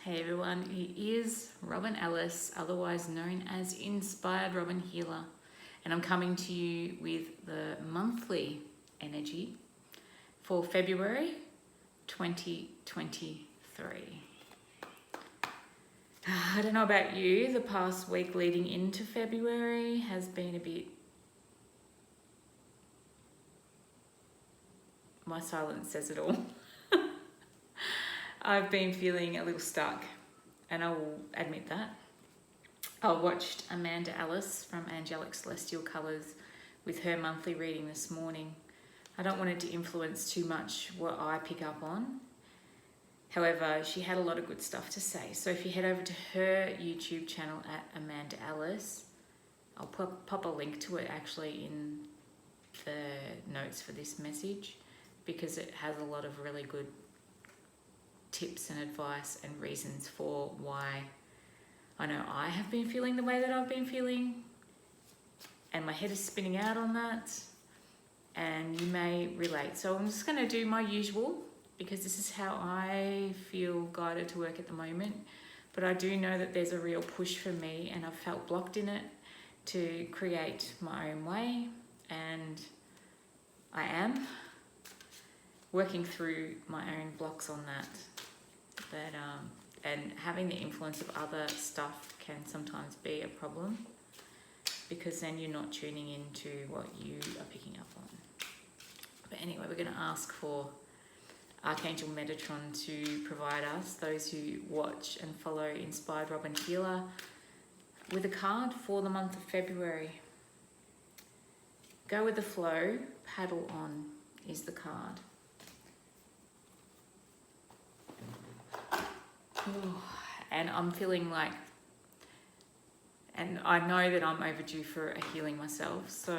Hey everyone, it is Robin Ellis, otherwise known as Inspired Robin Healer, and I'm coming to you with the monthly energy for February 2023. I don't know about you, the past week leading into February has been a bit... My silence says it all. I've been feeling a little stuck, and I will admit that. I watched Amanda Alice from Angelic Celestial Colours with her monthly reading this morning. I don't want it to influence too much what I pick up on. However, she had a lot of good stuff to say. So if you head over to her YouTube channel at Amanda Alice, I'll pop a link to it actually in the notes for this message, because it has a lot of really good tips and advice and reasons for why I know I have been feeling the way that I've been feeling, and my head is spinning out on that, and you may relate. So I'm just going to do my usual, because this is how I feel guided to work at the moment. But I do know that there's a real push for me, and I've felt blocked in it, to create my own way, and I am working through my own blocks on that. And having the influence of other stuff can sometimes be a problem, because then you're not tuning into what you are picking up on. But anyway, we're going to ask for Archangel Metatron to provide us, those who watch and follow Inspired Robin Healer, with a card for the month of February. Go with the flow, paddle on is the card. And I'm feeling like, and I know that I'm overdue for a healing myself, so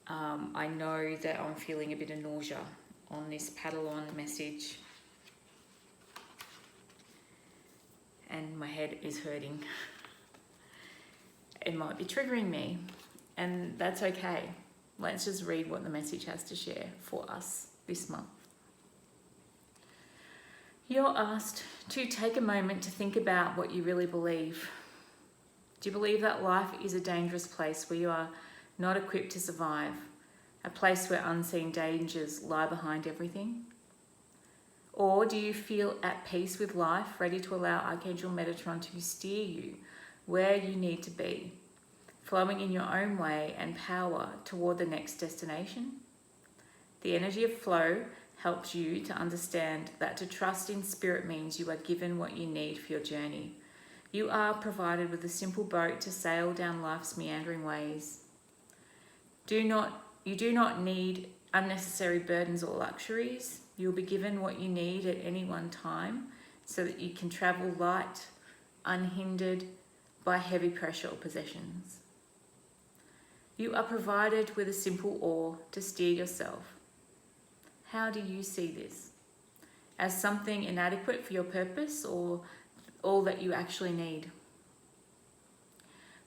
I know that I'm feeling a bit of nausea on this paddle on message, and my head is hurting. It might be triggering me, and that's okay. Let's just read what the message has to share for us this month. You're asked to take a moment to think about what you really believe. Do you believe that life is a dangerous place where you are not equipped to survive? A place where unseen dangers lie behind everything? Or do you feel at peace with life, ready to allow Archangel Metatron to steer you where you need to be, flowing in your own way and power toward the next destination? The energy of flow helps you to understand that to trust in spirit means you are given what you need for your journey. You are provided with a simple boat to sail down life's meandering ways. You do not need unnecessary burdens or luxuries. You'll be given what you need at any one time, so that you can travel light, unhindered by heavy pressure or possessions. You are provided with a simple oar to steer yourself. How do you see this? As something inadequate for your purpose, or all that you actually need?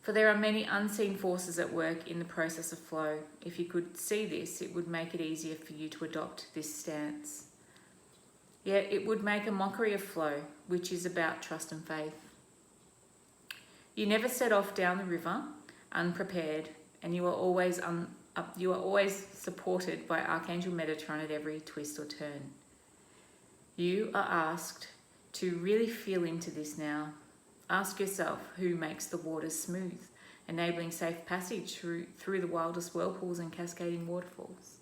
For there are many unseen forces at work in the process of flow. If you could see this, it would make it easier for you to adopt this stance. Yet it would make a mockery of flow, which is about trust and faith. You never set off down the river unprepared, and you are always supported by Archangel Metatron at every twist or turn. You are asked to really feel into this now. Ask yourself who makes the waters smooth, enabling safe passage through the wildest whirlpools and cascading waterfalls.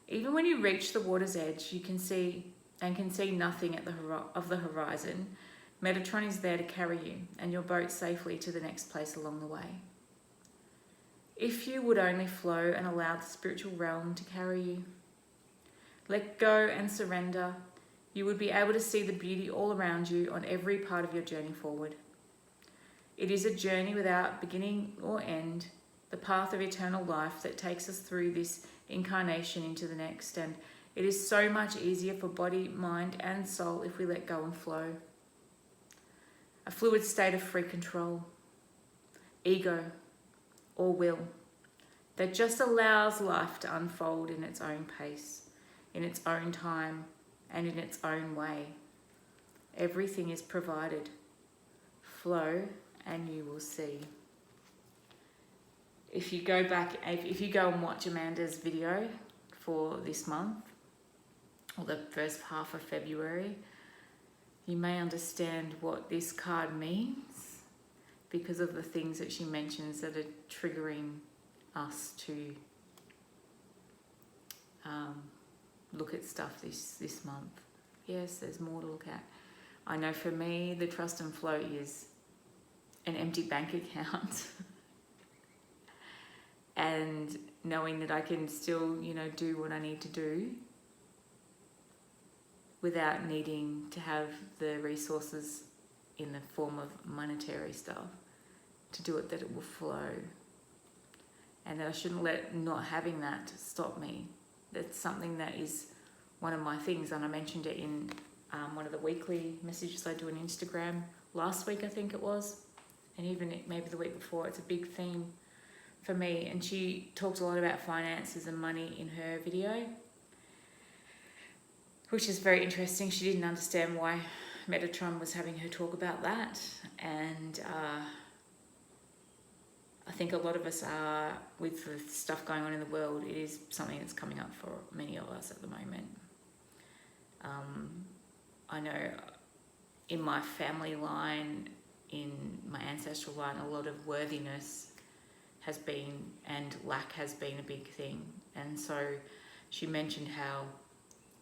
Even when you reach the water's edge, you can see nothing of the horizon. Metatron is there to carry you and your boat safely to the next place along the way. If you would only flow and allow the spiritual realm to carry you, let go and surrender, you would be able to see the beauty all around you on every part of your journey forward. It is a journey without beginning or end, the path of eternal life that takes us through this incarnation into the next, and it is so much easier for body, mind and soul if we let go and flow. A fluid state of free control, ego, or will, that just allows life to unfold in its own pace, in its own time, and in its own way. Everything is provided. Flow and you will see. If you go back, if you go and watch Amanda's video for this month, or the first half of February, you may understand what this card means because of the things that she mentions that are triggering us to look at stuff this month. Yes, there's more to look at. I know for me, the trust and flow is an empty bank account and knowing that I can still, do what I need to do without needing to have the resources in the form of monetary stuff to do it, that it will flow. And that I shouldn't let not having that stop me. That's something that is one of my things, and I mentioned it in one of the weekly messages I do on Instagram last week, I think it was, and even maybe the week before. It's a big theme for me, and she talks a lot about finances and money in her video, which is very interesting. She didn't understand why Metatron was having her talk about that, and I think a lot of us are, with the stuff going on in the world, it is something that's coming up for many of us at the moment. I know in my family line, in my ancestral line, a lot of worthiness has been, and lack has been a big thing. And so she mentioned how,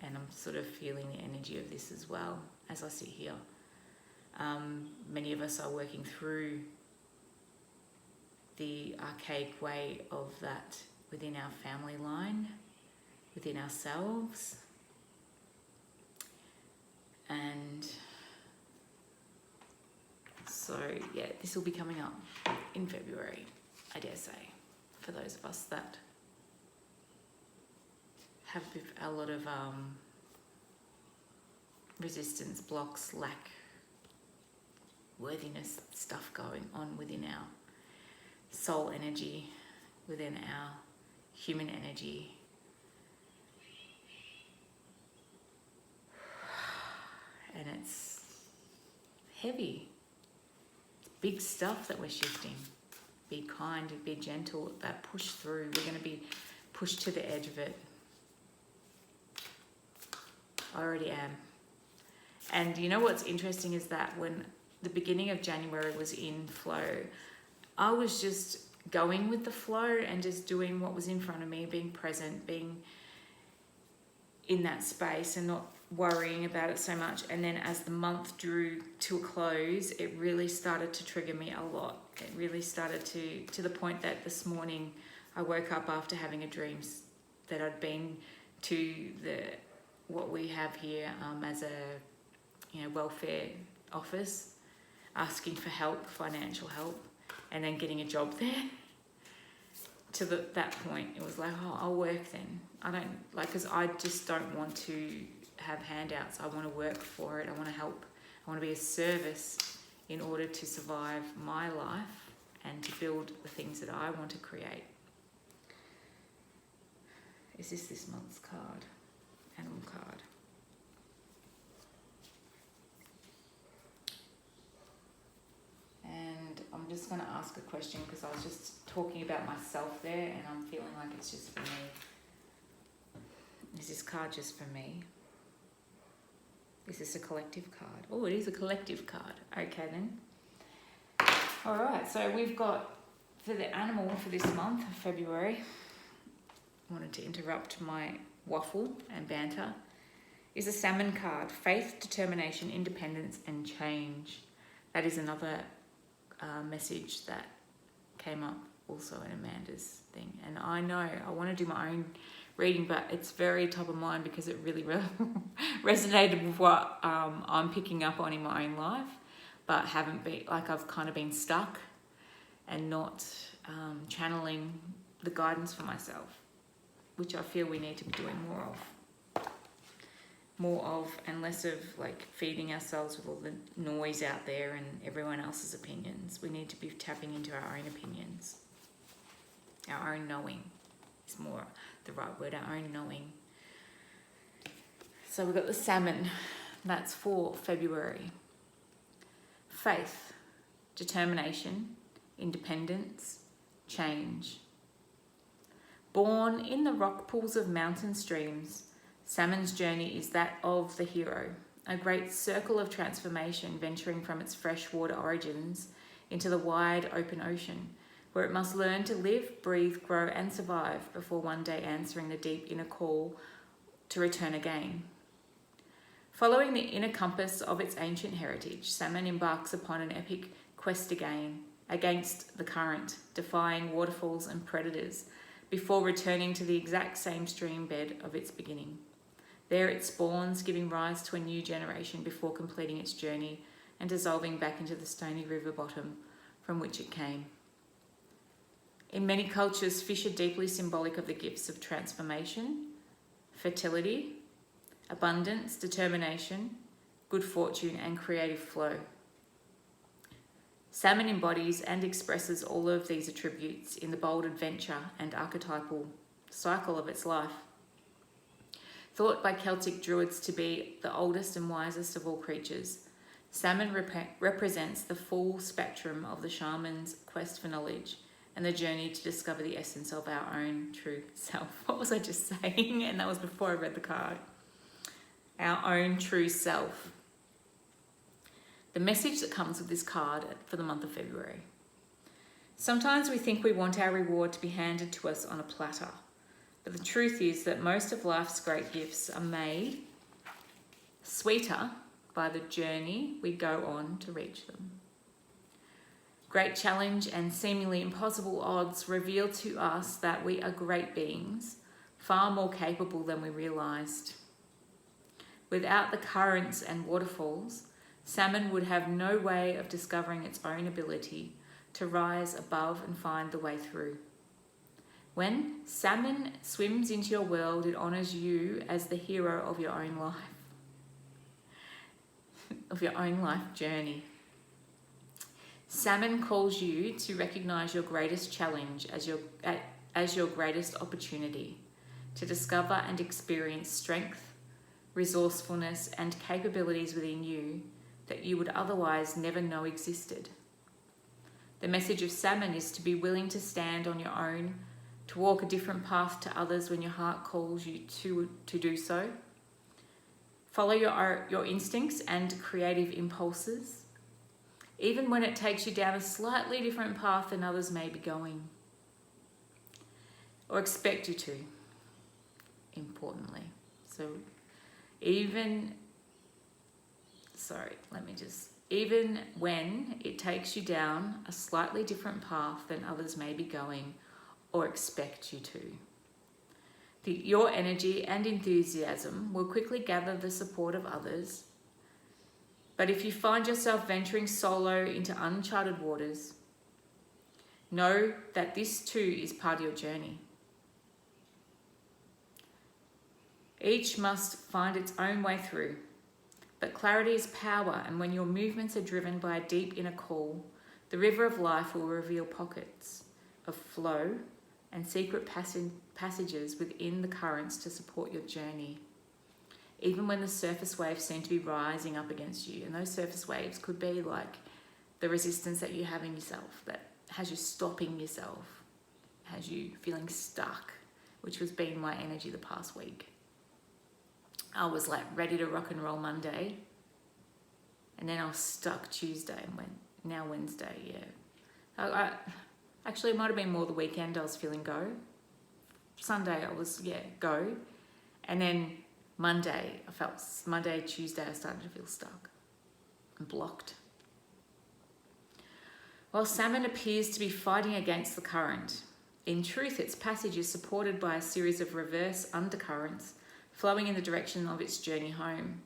and I'm sort of feeling the energy of this as well as I sit here. Many of us are working through the archaic way of that within our family line, within ourselves. And so, yeah, this will be coming up in February, I dare say, for those of us that have a lot of resistance, blocks, lack, worthiness stuff going on within our soul energy, within our human energy. And it's heavy. It's big stuff that we're shifting. Be kind, be gentle, that push through. We're going to be pushed to the edge of it. I already am. And you know what's interesting is that when the beginning of January was in flow, I was just going with the flow and just doing what was in front of me, being present, being in that space and not worrying about it so much. And then as the month drew to a close, it really started to trigger me a lot. It really started to the point that this morning I woke up after having a dream that I'd been to what we have here as a welfare office, asking for help, financial help, and then getting a job there. To that point, it was like, oh, I'll work then. I don't, because I just don't want to have handouts. I want to work for it. I want to help. I want to be a service in order to survive my life and to build the things that I want to create. Is this month's card? Animal card. And I'm just going to ask a question because I was just talking about myself there and I'm feeling like it's just for me. Is this card just for me? Is this a collective card? Oh, it is a collective card. Okay then. All right, so we've got for the animal for this month, February. I wanted to interrupt my waffle and banter. Is a salmon card. Faith, determination, independence, and change. That is another message that came up also in Amanda's thing. And I know I want to do my own reading, but it's very top of mind because it really resonated with what I'm picking up on in my own life, but haven't been, I've kind of been stuck and not channeling the guidance for myself, which I feel we need to be doing more of and less of feeding ourselves with all the noise out there and everyone else's opinions. We need to be tapping into our own opinions. Our own knowing is more the right word, our own knowing. So we've got the salmon. That's for February. Faith, determination, independence, change. Born in the rock pools of mountain streams, Salmon's journey is that of the hero, a great circle of transformation venturing from its freshwater origins into the wide open ocean, where it must learn to live, breathe, grow and survive before one day answering the deep inner call to return again. Following the inner compass of its ancient heritage, Salmon embarks upon an epic quest again against the current, defying waterfalls and predators before returning to the exact same stream bed of its beginning. There it spawns, giving rise to a new generation before completing its journey and dissolving back into the stony river bottom from which it came. In many cultures, fish are deeply symbolic of the gifts of transformation, fertility, abundance, determination, good fortune, and creative flow. Salmon embodies and expresses all of these attributes in the bold adventure and archetypal cycle of its life. Thought by Celtic Druids to be the oldest and wisest of all creatures, salmon represents the full spectrum of the shaman's quest for knowledge and the journey to discover the essence of our own true self. What was I just saying? And that was before I read the card. Our own true self. The message that comes with this card for the month of February. Sometimes we think we want our reward to be handed to us on a platter, but the truth is that most of life's great gifts are made sweeter by the journey we go on to reach them. Great challenge and seemingly impossible odds reveal to us that we are great beings, far more capable than we realised. Without the currents and waterfalls, salmon would have no way of discovering its own ability to rise above and find the way through. When salmon swims into your world, it honours you as the hero of your own life, journey. Salmon calls you to recognise your greatest challenge as your greatest opportunity to discover and experience strength, resourcefulness and capabilities within you that you would otherwise never know existed. The message of salmon is to be willing to stand on your own, to walk a different path to others when your heart calls you to do so. Follow your instincts and creative impulses, even when it takes you down a slightly different path than others may be going, or expect you to, importantly. So even when it takes you down a slightly different path than others may be going or expect you to, your energy and enthusiasm will quickly gather the support of others. But if you find yourself venturing solo into uncharted waters, know that this too is part of your journey. Each must find its own way through, but clarity is power, and when your movements are driven by a deep inner call, the river of life will reveal pockets of flow and secret passages within the currents to support your journey, even when the surface waves seem to be rising up against you. And those surface waves could be like the resistance that you have in yourself that has you stopping yourself, has you feeling stuck, which has been my energy the past week. I was like ready to rock and roll Monday, and then I was stuck Tuesday and now Wednesday, yeah. Actually, it might have been more the weekend I was feeling go. Sunday I was, go. And then Monday, Tuesday, I started to feel stuck and blocked. While salmon appears to be fighting against the current, in truth, its passage is supported by a series of reverse undercurrents flowing in the direction of its journey home.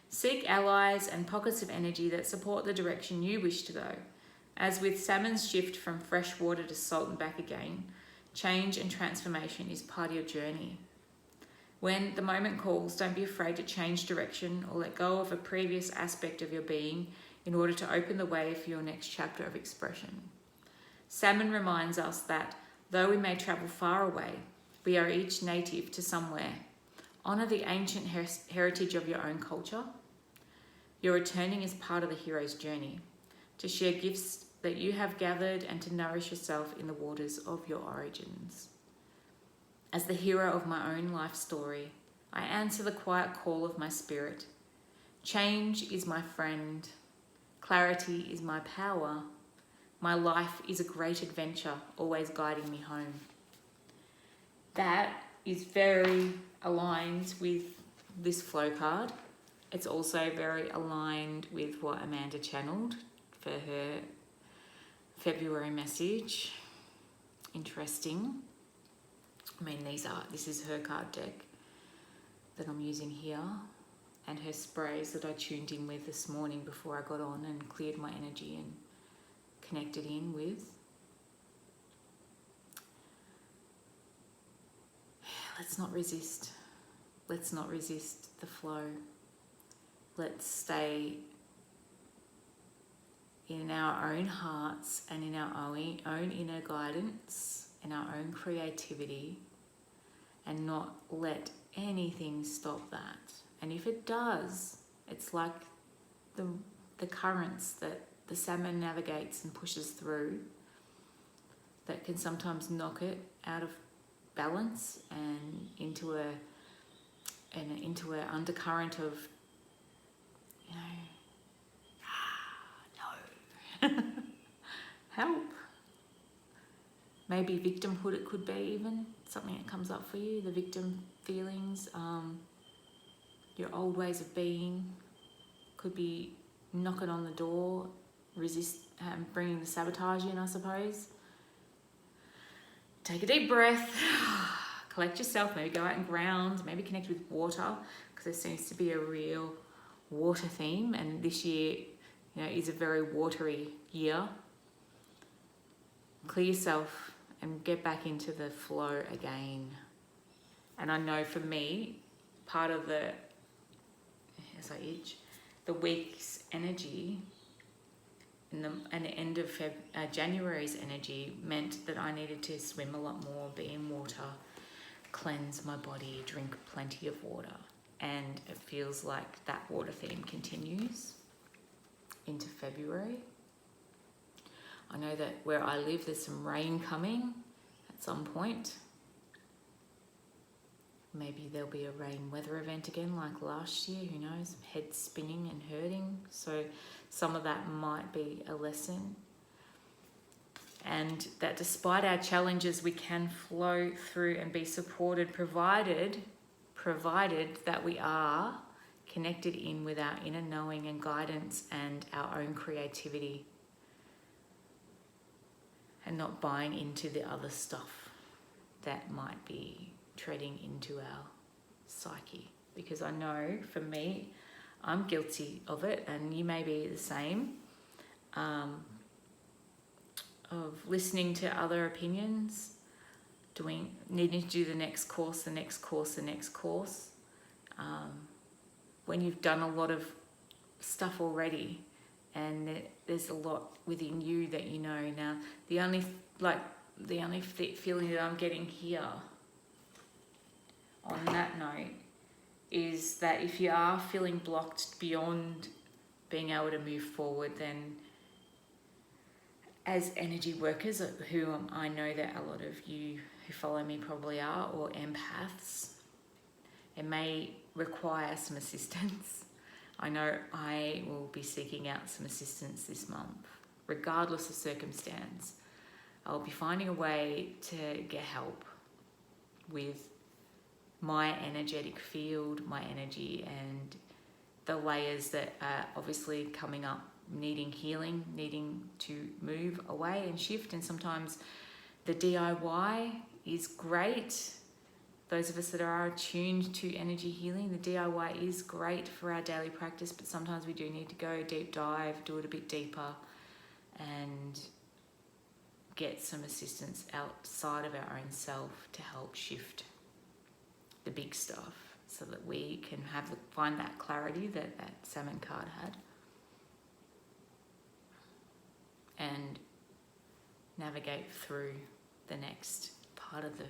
Seek allies and pockets of energy that support the direction you wish to go. As with salmon's shift from fresh water to salt and back again, change and transformation is part of your journey. When the moment calls, don't be afraid to change direction or let go of a previous aspect of your being in order to open the way for your next chapter of expression. Salmon reminds us that though we may travel far away, we are each native to somewhere. Honour the ancient heritage of your own culture You're returning as part of the hero's journey, to share gifts that you have gathered and to nourish yourself in the waters of your origins. As the hero of my own life story, I answer the quiet call of my spirit. Change is my friend. Clarity is my power. My life is a great adventure, always guiding me home. That is very aligned with this flow card. It's also very aligned with what Amanda channeled for her February message. Interesting. I mean, this is her card deck that I'm using here, and her sprays that I tuned in with this morning before I got on and cleared my energy and connected in with. Let's not resist. Let's not resist the flow. Let's stay in our own hearts and in our own inner guidance, in our own creativity, and not let anything stop that. And if it does, it's like the currents that the salmon navigates and pushes through that can sometimes knock it out of balance and into an undercurrent of, no, help. Maybe victimhood, it could be even something that comes up for you, the victim feelings, your old ways of being could be knocking on the door, bringing the sabotage in, I suppose. Take a deep breath, collect yourself, maybe go out and ground, maybe connect with water, because there seems to be a real water theme, and this year, is a very watery year. Clear yourself and get back into the flow again. And I know for me, part of the week's energy and the end of January's energy meant that I needed to swim a lot more, be in water, cleanse my body, drink plenty of water. And it feels like that water theme continues into February. I know that where I live, there's some rain coming at some point. Maybe there'll be a rain weather event again like last year, who knows, head spinning and hurting. So some of that might be a lesson. And that despite our challenges, we can flow through and be supported, provided that we are connected in with our inner knowing and guidance and our own creativity, and not buying into the other stuff that might be treading into our psyche. Because I know for me, I'm guilty of it, and you may be the same, of listening to other opinions, needing to do the next course, when you've done a lot of stuff already, and there's a lot within you that you know. Now, the only feeling that I'm getting here on that note is that if you are feeling blocked beyond being able to move forward, then as energy workers, who I know that a lot of you who follow me probably are, or empaths, it may require some assistance. I know I will be seeking out some assistance this month, regardless of circumstance. I'll be finding a way to get help with my energetic field, my energy, and the layers that are obviously coming up, needing healing, needing to move away and shift. And sometimes the DIY is great. Those of us that are attuned to energy healing, the DIY is great for our daily practice, but sometimes we do need to go deep dive, do it a bit deeper, and get some assistance outside of our own self to help shift the big stuff, so that we can find that clarity that salmon card had, and navigate through the next part of the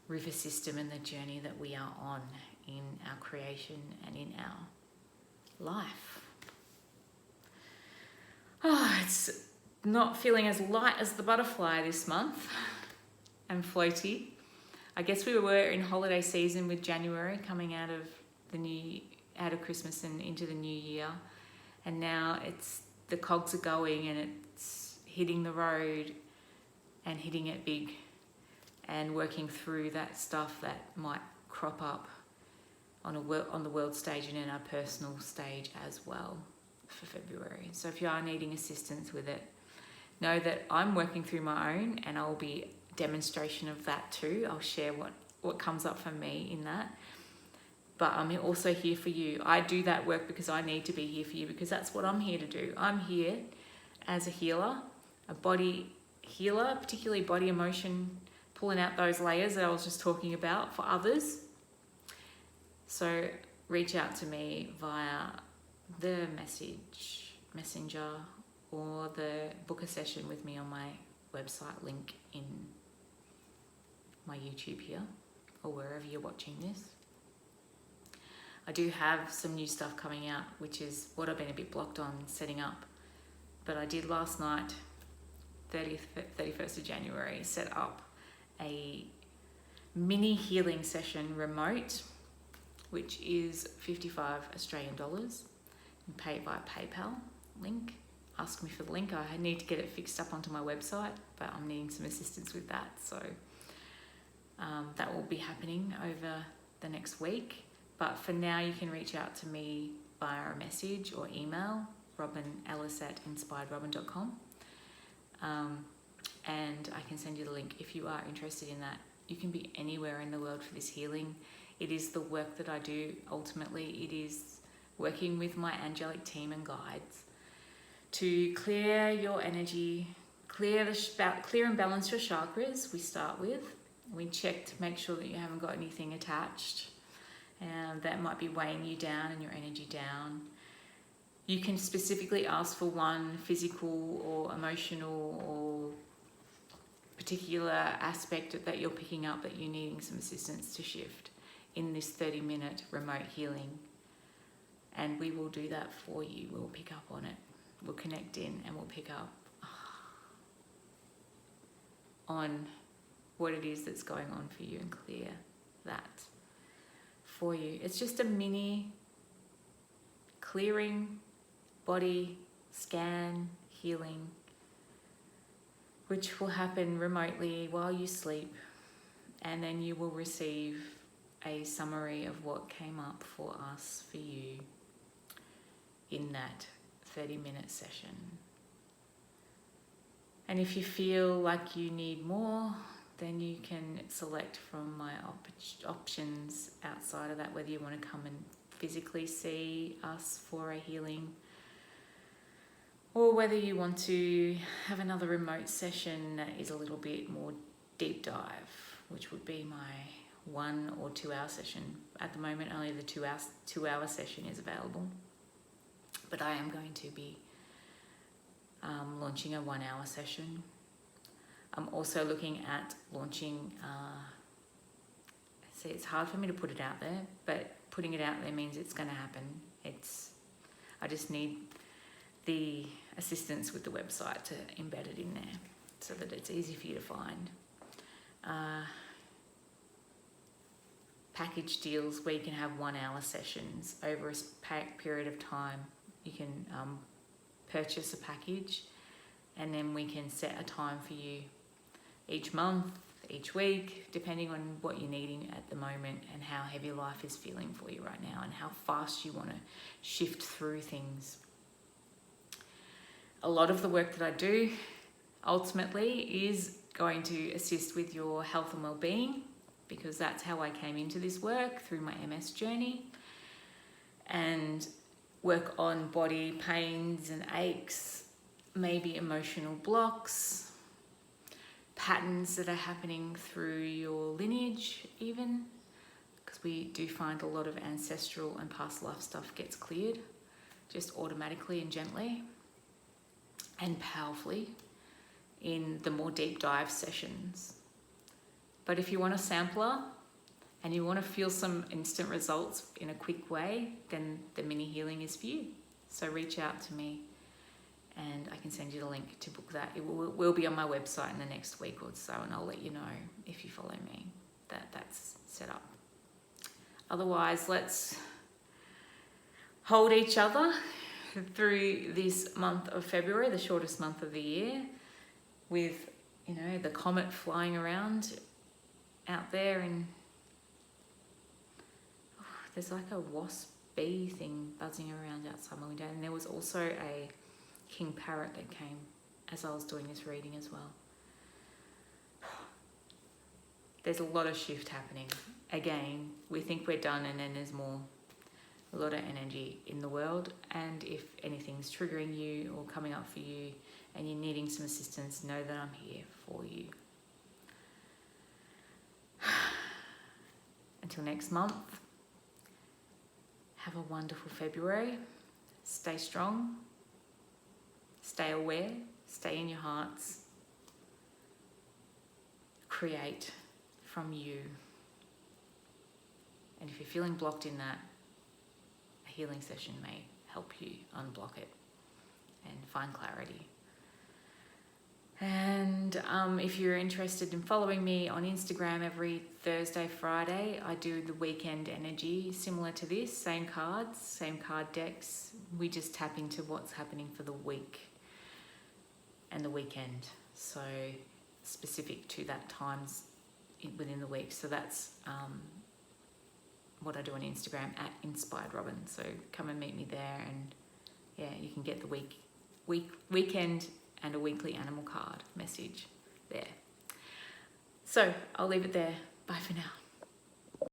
river system and the journey that we are on in our creation and in our life. Oh, it's not feeling as light as the butterfly this month and floaty. I guess we were in holiday season with January, coming out of Christmas and into the new year, and now the cogs are going and it's hitting the road and hitting it big and working through that stuff that might crop up on the world stage and in our personal stage as well for February. So if you are needing assistance with it, know that I'm working through my own, and I'll be a demonstration of that too. I'll share what comes up for me in that. But I'm also here for you. I do that work because I need to be here for you, because that's what I'm here to do. I'm here as a healer, a body healer, particularly body emotion, pulling out those layers that I was just talking about for others. So reach out to me via the messenger, or book a session with me on my website link in my YouTube here, or wherever you're watching this. I do have some new stuff coming out, which is what I've been a bit blocked on setting up. But I did last night, 31st of January, set up a mini healing session remote, which is $55 Australian, and pay it via PayPal link. Ask me for the link. I need to get it fixed up onto my website, but I'm needing some assistance with that. So that will be happening over the next week. But for now, you can reach out to me via a message or email, robinellis@inspiredrobin.com. And I can send you the link if you are interested in that. You can be anywhere in the world for this healing. It is the work that I do. Ultimately, it is working with my angelic team and guides to clear your energy, clear and balance your chakras. We start with. We check to make sure that you haven't got anything attached that might be weighing you down and your energy down. You can specifically ask for one physical or emotional or particular aspect that you're picking up that you're needing some assistance to shift in this 30-minute remote healing. And we will do that for you. We'll pick up on it. We'll connect in and we'll pick up on what it is that's going on for you and clear that for you. It's just a mini clearing, body scan, healing, which will happen remotely while you sleep, and then you will receive a summary of what came up for us, for you, in that 30-minute session. And if you feel like you need more, then you can select from my options outside of that, whether you want to come and physically see us for a healing, or whether you want to have another remote session that is a little bit more deep dive, which would be my 1 or 2 hour session. At the moment, only the 2 hour session is available, but I am going to be launching a 1 hour session. I'm also looking at launching, see, it's hard for me to put it out there, but putting it out there means it's going to happen. I just need the assistance with the website to embed it in there so that it's easy for you to find. Package deals where you can have 1 hour sessions over a period of time. You can purchase a package, and then we can set a time for you each month, each week, depending on what you're needing at the moment and how heavy life is feeling for you right now and how fast you want to shift through things. A lot of the work that I do ultimately is going to assist with your health and well-being, because that's how I came into this work, through my MS journey, and work on body pains and aches, maybe emotional blocks, patterns that are happening through your lineage even, because we do find a lot of ancestral and past life stuff gets cleared just automatically and gently and powerfully in the more deep dive sessions. But if you want a sampler, and you want to feel some instant results in a quick way, then the mini healing is for you. So reach out to me and I can send you the link to book that. It will be on my website in the next week or so, and I'll let you know if you follow me that that's set up. Otherwise, let's hold each other through this month of February, the shortest month of the year, with, you know, the comet flying around out there, and there's like a wasp bee thing buzzing around outside my window, and there was also a king parrot that came as I was doing this reading as well. There's a lot of shift happening. Again, we think we're done, and then there's more. A lot of energy in the world, and if anything's triggering you or coming up for you and you're needing some assistance, know that I'm here for you. Until next month, have a wonderful February. Stay strong, stay aware, stay in your hearts. Create from you. And if you're feeling blocked in that, a healing session may help you unblock it and find clarity. And if you're interested in following me on Instagram, every Thursday, Friday, I do the weekend energy, similar to this, same cards, same card decks. We just tap into what's happening for the week and the weekend. So specific to that times within the week. So that's what I do on Instagram at Inspired Robin. So come and meet me there, and yeah, you can get the weekend and a weekly animal card message there. So I'll leave it there. Bye for now.